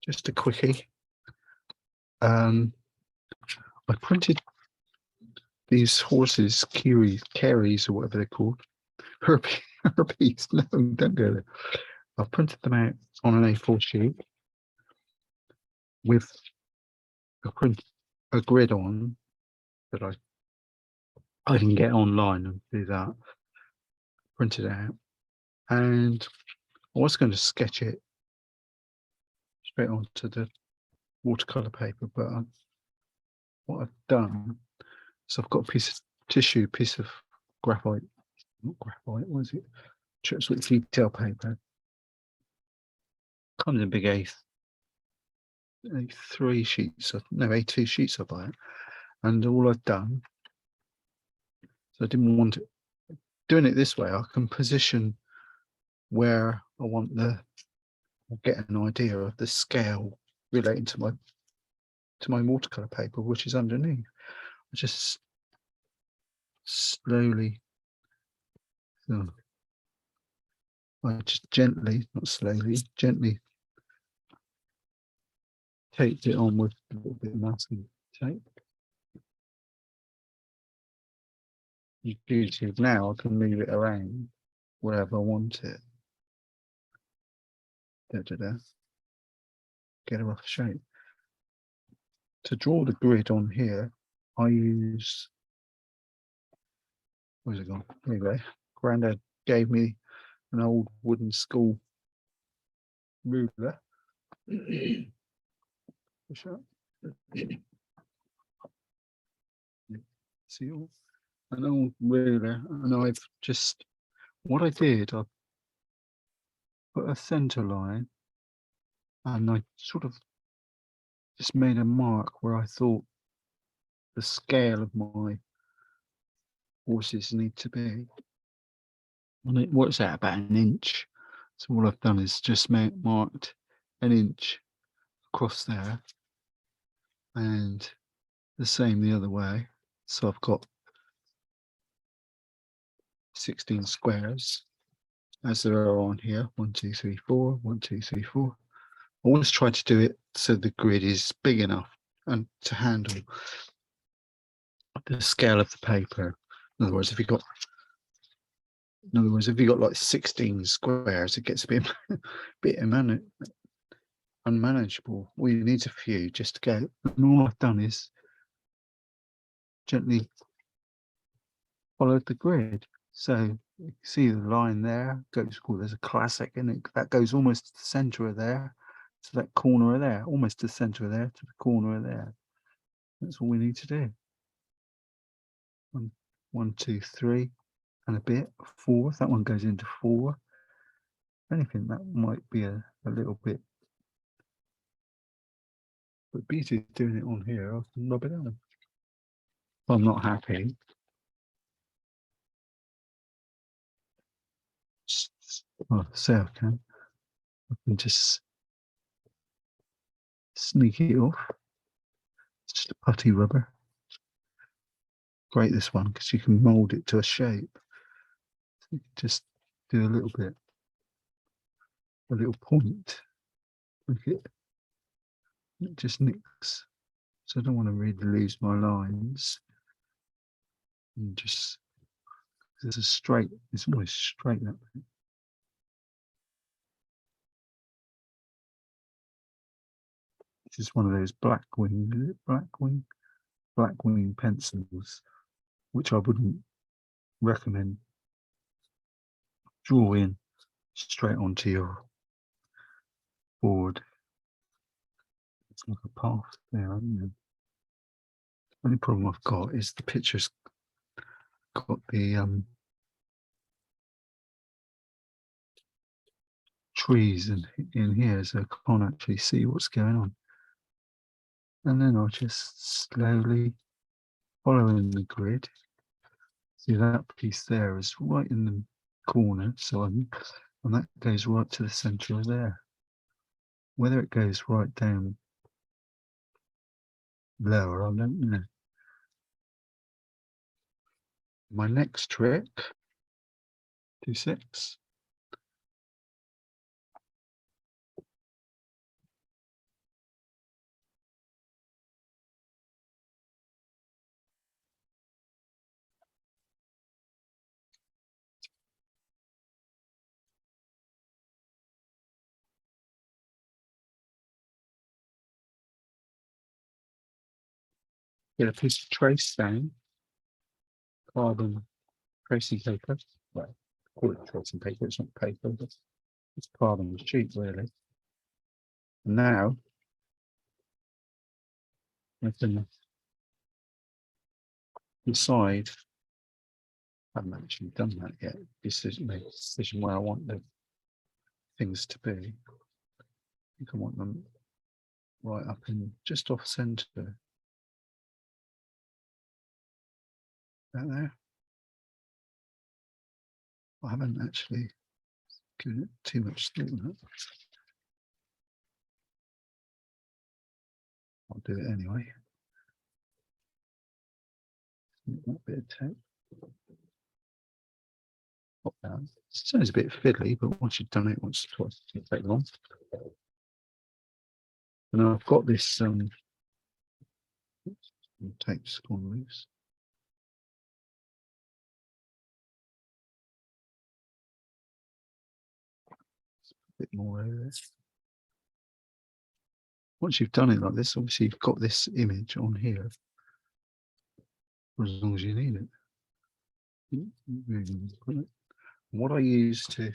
just a quickie. I printed these horses, Kerries or whatever they're called. Herpes. No, don't go there. I've printed them out on an A4 sheet with a grid on that I can get online and do that. Print it out, and I was going to sketch it straight onto the watercolor paper, but what I've done is I've got a piece of tissue, piece of graphite, not graphite, what is it? Chips with detail paper. Comes in a big A3 sheets, no, A2 sheets of it. And all I've done, so I didn't want it, doing it this way, I can position where I want get an idea of the scale relating to my watercolor paper, which is underneath. I just slowly, I just gently, not slowly, gently taped it on with a little bit of masking tape. The beauty of now, I can move it around wherever I want it. Get a rough shape. To draw the grid on here, I use, where's it gone? There you go. Grandad gave me an old wooden school ruler. See all? An old ruler, and I've just, what I did, I put a center line, and I sort of just made a mark where I thought the scale of my horses need to be. And it works out about an inch. So all I've done is just marked an inch across there, and the same the other way. So I've got 16 squares as there are on here. 1, 2, 3, 4, 1, 2, 3, 4. I always try to do it so the grid is big enough and to handle the scale of the paper. In other words, if you've got like 16 squares, it gets a bit unmanageable. All you need a few just to go. And all I've done is gently followed the grid. So you can see the line there goes. Oh, there's a classic, and that goes almost to the center of there, to that corner of there, almost to the center of there, to the corner of there. That's all we need to do. 1, 2, 3, and a bit. 4. That one goes into 4. Anything that might be a little bit. But beauty of doing it on here, I can rub it on. If I'm not happy, say I can just sneak it off. It's just a putty rubber. Great, this one, because you can mold it to a shape. So you can just do a little point. Look it just nicks. So I don't want to really lose my lines. And just, there's a straight, it's always straight that way. This is one of those Blackwing pencils, which I wouldn't recommend drawing straight onto your board. It's like a path there, isn't it? The only problem I've got is the picture's got the trees in here, so I can't actually see what's going on. And then I'll just slowly follow in the grid. See, that piece there is right in the corner, so and that goes right to the center of there. Whether it goes right down lower, I don't know. My next trick, 2, 6. get a piece of trace stain, carbon tracing paper. Well, call it tracing paper, it's not paper, but it's carbon sheet really. And now I can decide, I haven't actually done that yet, make a decision where I want the things to be. I think I want them right up in just off centre. That there. I haven't actually given it too much thought on it. I'll do it anyway. That bit of tape. Pop down. Sounds a bit fiddly, but once you've done it once or twice, it doesn't take long. And I've got this tape's gone loose. A bit more over there. Once you've done it like this, obviously you've got this image on here for as long as you need it. What I use to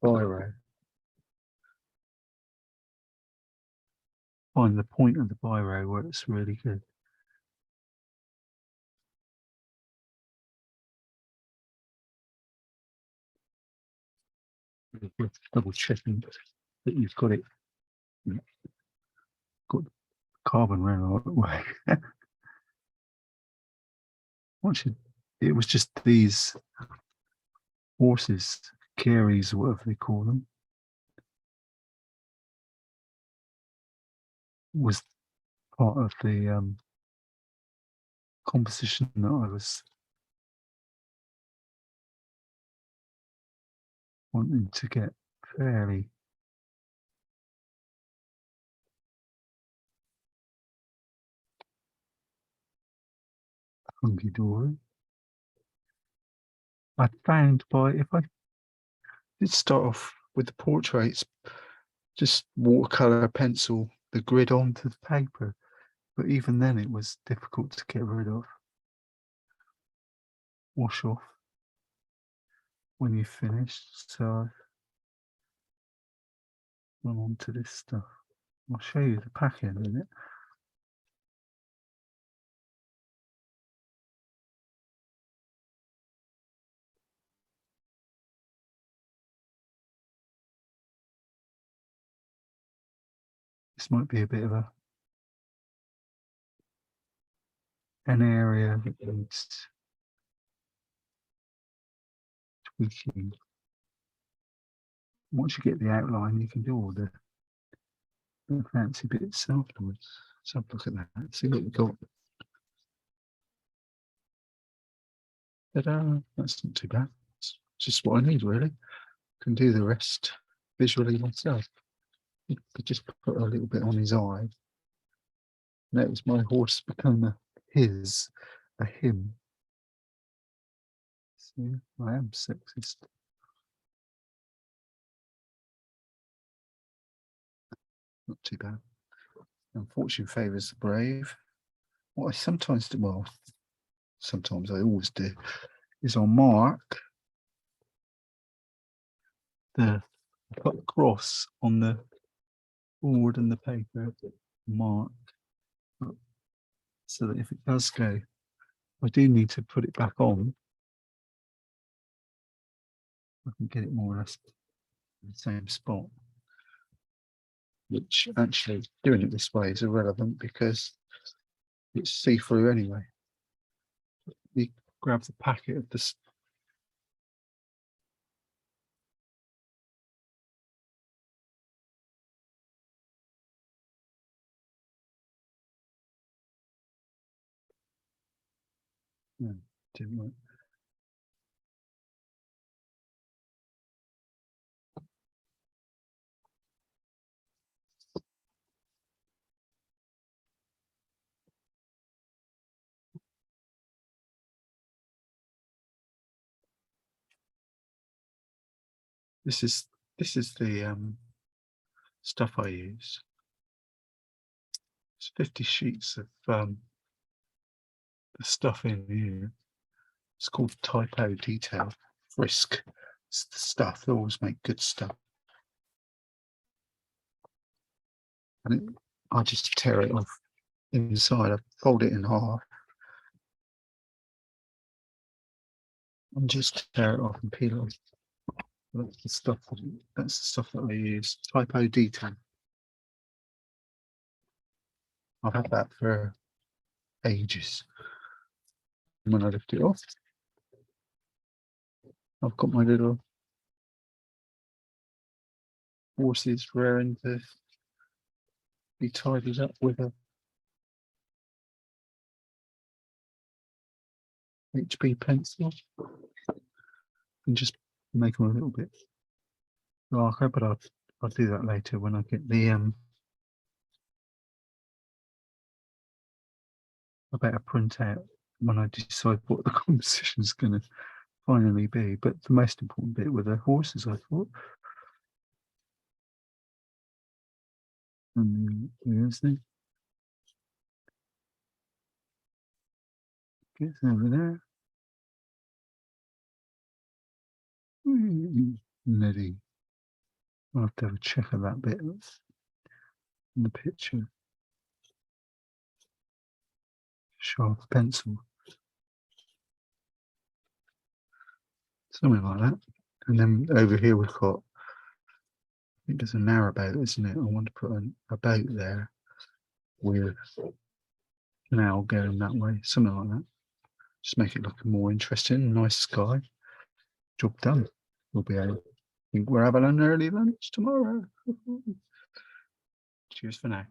biro, find the point of the biro where it's really good. Double checking that you've got it, got carbon around the right way. Once you, it was just these horses, carries, whatever they call them, was part of the composition that I was wanting to get fairly hunky-dory. I found if I did start off with the portraits, just watercolour pencil the grid onto the paper, but even then it was difficult to get rid of. Wash off when you finished, so I've gone on to this stuff. I'll show you the packet in a minute. This might be a bit of an area that needs tweaking. Once you get the outline, you can do all the fancy bits afterwards. So have a look at that. See what we've got. Ta-da! That's not too bad. It's just what I need, really. Can do the rest visually myself. You could just put a little bit on his eye. That was my horse become a him. See, I am sexist. Not too bad. Fortune favours the brave. What I sometimes do, well, sometimes I always do, is I'll mark put a cross on the board and the paper, mark, so that if it does go, I do need to put it back on. I can get it more or less in the same spot. Which actually doing it this way is irrelevant because it's see-through anyway. You grab the packet of this. No, didn't work. This is the stuff I use. It's 50 sheets of the stuff in here. It's called typo detail. Frisk. It's the stuff. They always make good stuff. And I just tear it off inside. I fold it in half and just tear it off and peel it off. That's the stuff. That's the stuff that I use. Typo detail. I've had that for ages. And when I lift it off, I've got my little horses raring to be tidied up with a HB pencil and just make them a little bit darker, but I'll do that later when I get the a better printout when I decide what the composition is going to finally be. But the most important bit were the horses, I thought. And there's the gets over there. Neddy. I'll have to have a check of that bit in the picture. Sharp pencil. Something like that. And then over here we've got, I think there's a narrowboat, isn't it? I want to put a boat there with a canal going that way, something like that. Just make it look more interesting, nice sky. Job done. We'll be able, I think we're having an early lunch tomorrow. Cheers for now.